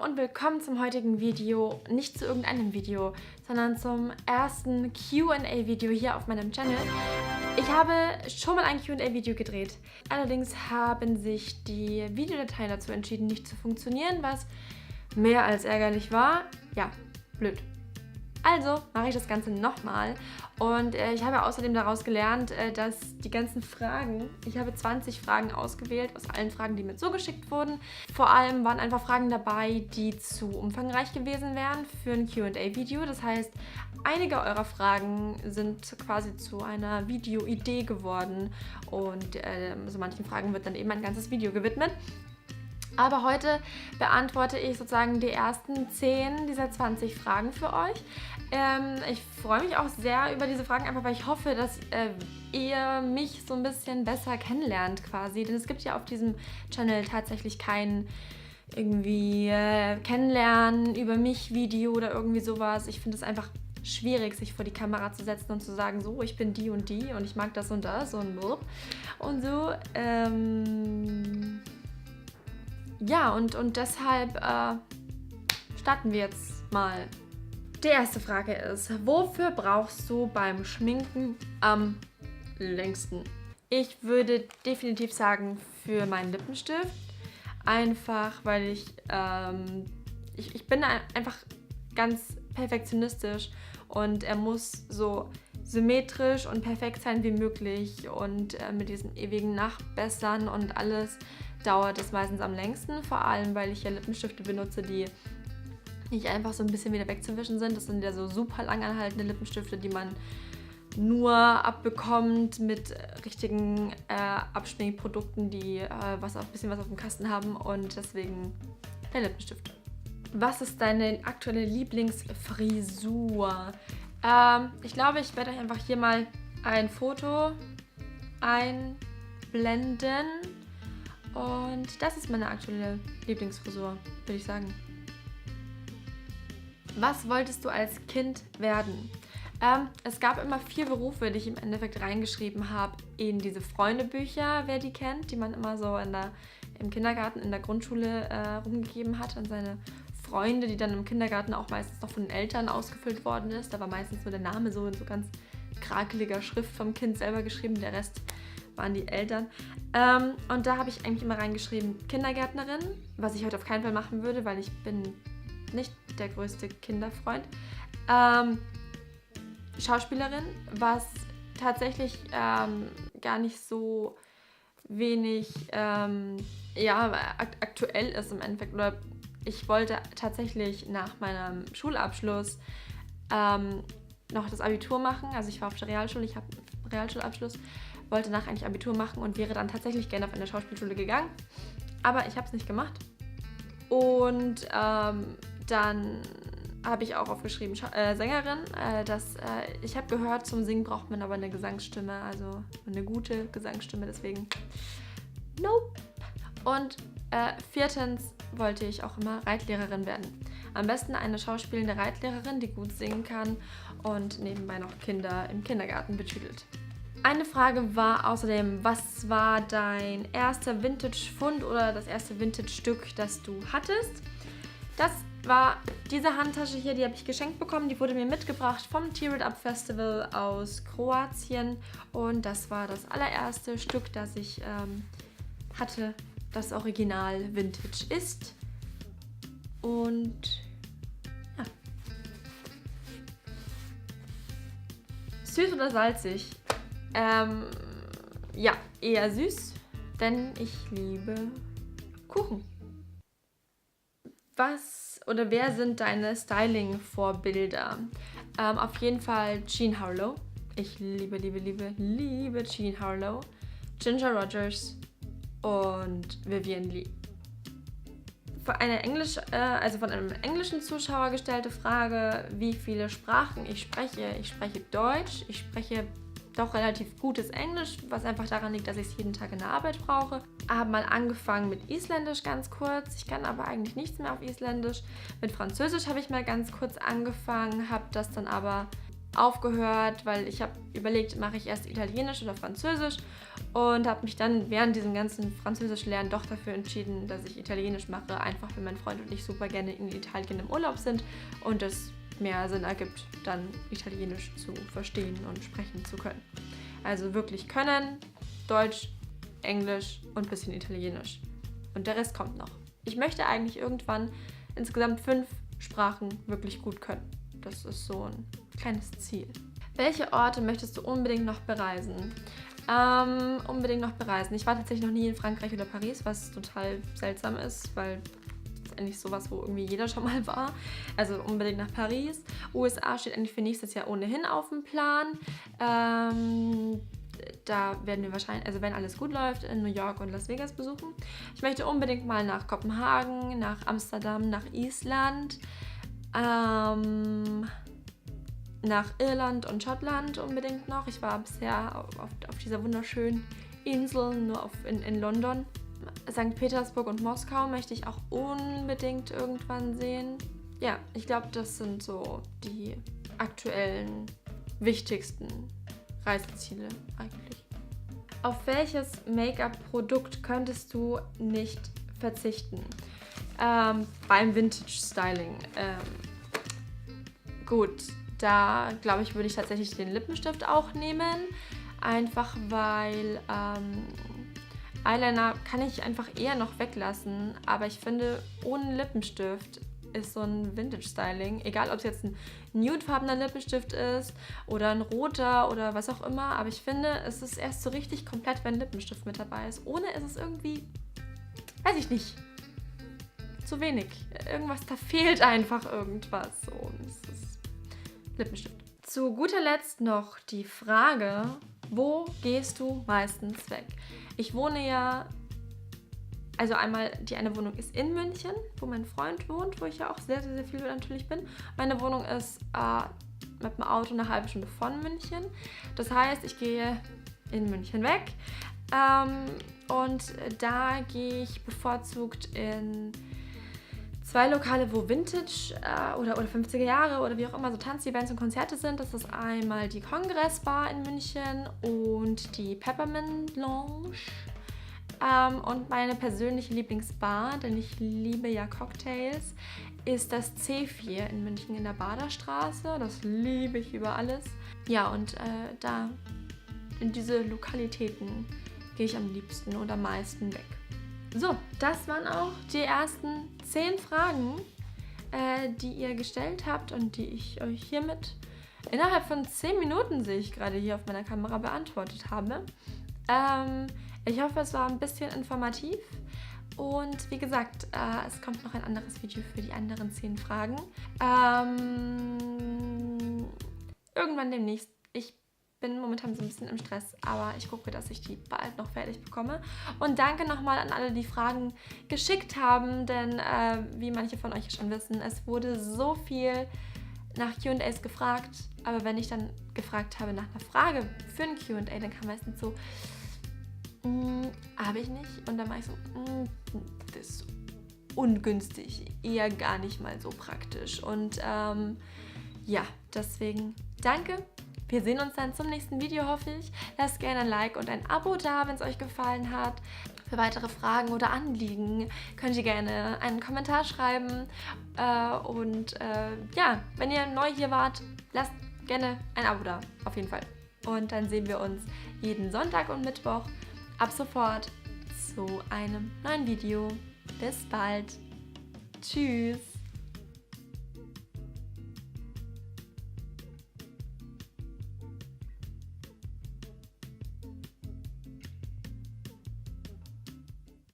und willkommen zum heutigen Video. Nicht zu irgendeinem Video, sondern zum ersten Q&A-Video hier auf meinem Channel. Ich habe schon mal ein Q&A-Video gedreht. Allerdings haben sich die Videodateien dazu entschieden, nicht zu funktionieren, was mehr als ärgerlich war. Ja, blöd. Also mache ich das Ganze nochmal und ich habe außerdem daraus gelernt, dass die ganzen Fragen, ich habe 20 Fragen ausgewählt aus allen Fragen, die mir zugeschickt wurden. Vor allem waren einfach Fragen dabei, die zu umfangreich gewesen wären für ein Q&A-Video. Das heißt, einige eurer Fragen sind quasi zu einer Videoidee geworden und so manchen Fragen wird dann eben ein ganzes Video gewidmet. Aber heute beantworte ich sozusagen die ersten 10 dieser 20 Fragen für euch. Ich freue mich auch sehr über diese Fragen, einfach weil ich hoffe, dass ihr mich so ein bisschen besser kennenlernt quasi. Denn es gibt ja auf diesem Channel tatsächlich kein irgendwie Kennenlernen über mich Video oder irgendwie sowas. Ich finde es einfach schwierig, sich vor die Kamera zu setzen und zu sagen, so, ich bin die und ich mag das und und so. Ja, und deshalb starten wir jetzt mal. Die erste Frage ist, wofür brauchst du beim Schminken am längsten? Ich würde definitiv sagen, für meinen Lippenstift. Einfach, weil ich bin einfach ganz perfektionistisch und er muss so symmetrisch und perfekt sein wie möglich und mit diesen ewigen Nachbessern und alles dauert es meistens am längsten, vor allem weil ich ja Lippenstifte benutze, die nicht einfach so ein bisschen wieder wegzuwischen sind. Das sind ja so super lang anhaltende Lippenstifte, die man nur abbekommt mit richtigen Abschminkprodukten, die ein bisschen was auf dem Kasten haben und deswegen der Lippenstift. Was ist deine aktuelle Lieblingsfrisur? Ich glaube, ich werde euch einfach hier mal ein Foto einblenden. Und das ist meine aktuelle Lieblingsfrisur, würde ich sagen. Was wolltest du als Kind werden? Es gab immer 4 Berufe, die ich im Endeffekt reingeschrieben habe in diese Freundebücher, wer die kennt, die man immer so im Kindergarten, in der Grundschule rumgegeben hat an seine Freunde, die dann im Kindergarten auch meistens noch von den Eltern ausgefüllt worden ist. Da war meistens nur der Name so in so ganz krakeliger Schrift vom Kind selber geschrieben, der Rest waren die Eltern. Und da habe ich eigentlich immer reingeschrieben Kindergärtnerin, was ich heute auf keinen Fall machen würde, weil ich bin nicht der größte Kinderfreund. Schauspielerin, was tatsächlich gar nicht so wenig aktuell ist im Endeffekt. Oder ich wollte tatsächlich nach meinem Schulabschluss noch das Abitur machen. Also ich war auf der Realschule, ich habe einen Realschulabschluss, wollte nachher eigentlich Abitur machen und wäre dann tatsächlich gerne auf eine Schauspielschule gegangen. Aber ich habe es nicht gemacht. Und dann habe ich auch aufgeschrieben Sängerin. Ich habe gehört, zum Singen braucht man aber eine Gesangsstimme, also eine gute Gesangsstimme, deswegen nope. Und 4. wollte ich auch immer Reitlehrerin werden. Am besten eine schauspielende Reitlehrerin, die gut singen kann und nebenbei noch Kinder im Kindergarten betüdelt. Eine Frage war außerdem, was war dein erster Vintage-Fund oder das erste Vintage-Stück, das du hattest? Das war diese Handtasche hier, die habe ich geschenkt bekommen. Die wurde mir mitgebracht vom Tear It Up Festival aus Kroatien. Und das war das allererste Stück, das ich hatte, das Original Vintage ist. Und ja. Süß oder salzig? Ja, eher süß, denn ich liebe Kuchen. Was oder wer sind deine Styling-Vorbilder? Auf jeden Fall Jean Harlow. Ich liebe Jean Harlow, Ginger Rogers und Vivian Lee. Von einem englischen Zuschauer gestellte Frage, wie viele Sprachen ich spreche. Ich spreche Deutsch, ich spreche doch relativ gutes Englisch, was einfach daran liegt, dass ich es jeden Tag in der Arbeit brauche. Habe mal angefangen mit Isländisch ganz kurz. Ich kann aber eigentlich nichts mehr auf Isländisch. Mit Französisch habe ich mal ganz kurz angefangen, habe das dann aber aufgehört, weil ich habe überlegt, mache ich erst Italienisch oder Französisch und habe mich dann während diesem ganzen Französisch-Lernen doch dafür entschieden, dass ich Italienisch mache, einfach weil mein Freund und ich super gerne in Italien im Urlaub sind und es mehr Sinn ergibt, dann Italienisch zu verstehen und sprechen zu können. Also wirklich können, Deutsch, Englisch und ein bisschen Italienisch. Und der Rest kommt noch. Ich möchte eigentlich irgendwann insgesamt 5 Sprachen wirklich gut können. Das ist so ein kleines Ziel. Welche Orte möchtest du unbedingt noch bereisen? Unbedingt noch bereisen. Ich war tatsächlich noch nie in Frankreich oder Paris, was total seltsam ist, weil das ist eigentlich sowas, wo irgendwie jeder schon mal war. Also unbedingt nach Paris. USA steht eigentlich für nächstes Jahr ohnehin auf dem Plan. Da werden wir wahrscheinlich, also wenn alles gut läuft, in New York und Las Vegas besuchen. Ich möchte unbedingt mal nach Kopenhagen, nach Amsterdam, nach Island, nach Irland und Schottland unbedingt noch. Ich war bisher auf dieser wunderschönen Insel, nur in London. St. Petersburg und Moskau möchte ich auch unbedingt irgendwann sehen. Ja, ich glaube, das sind so die aktuellen, wichtigsten Reiseziele eigentlich. Auf welches Make-up-Produkt könntest du nicht verzichten? Beim Vintage-Styling. Gut, da glaube ich, würde ich tatsächlich den Lippenstift auch nehmen. Einfach weil Eyeliner kann ich einfach eher noch weglassen. Aber ich finde, ohne Lippenstift ist so ein Vintage-Styling, egal ob es jetzt ein nudefarbener Lippenstift ist oder ein roter oder was auch immer, aber ich finde, es ist erst so richtig komplett, wenn ein Lippenstift mit dabei ist. Ohne ist es irgendwie, weiß ich nicht, zu wenig. Irgendwas, da fehlt einfach irgendwas. So, es ist Lippenstift. Zu guter Letzt noch die Frage, wo gehst du meistens weg? Ich wohne ja, also einmal, die eine Wohnung ist in München, wo mein Freund wohnt, wo ich ja auch sehr, sehr, sehr viel natürlich bin. Meine Wohnung ist mit dem Auto eine halbe Stunde von München. Das heißt, ich gehe in München weg und da gehe ich bevorzugt in 2 Lokale, wo Vintage oder 50er Jahre oder wie auch immer so Tanzevents und Konzerte sind. Das ist einmal die Kongressbar in München und die Peppermint Lounge. Und meine persönliche Lieblingsbar, denn ich liebe ja Cocktails, ist das C4 in München in der Baderstraße. Das liebe ich über alles. Ja, und da in diese Lokalitäten gehe ich am liebsten und am meisten weg. So, das waren auch die ersten 10 Fragen, die ihr gestellt habt und die ich euch hiermit innerhalb von 10 Minuten, sehe ich gerade hier auf meiner Kamera, beantwortet habe. Ich hoffe, es war ein bisschen informativ und wie gesagt, es kommt noch ein anderes Video für die anderen 10 Fragen. Irgendwann demnächst. Ich bin momentan so ein bisschen im Stress, aber ich gucke, dass ich die bald noch fertig bekomme. Und danke nochmal an alle, die Fragen geschickt haben, denn wie manche von euch schon wissen, es wurde so viel nach Q&As gefragt, aber wenn ich dann gefragt habe nach einer Frage für ein Q&A, dann kam meistens so, habe ich nicht. Und dann war ich so, das ist ungünstig, eher gar nicht mal so praktisch. Und ja, deswegen danke. Wir sehen uns dann zum nächsten Video, hoffe ich. Lasst gerne ein Like und ein Abo da, wenn es euch gefallen hat. Für weitere Fragen oder Anliegen könnt ihr gerne einen Kommentar schreiben. Ja, wenn ihr neu hier wart, lasst gerne ein Abo da, auf jeden Fall. Und dann sehen wir uns jeden Sonntag und Mittwoch ab sofort zu einem neuen Video. Bis bald. Tschüss.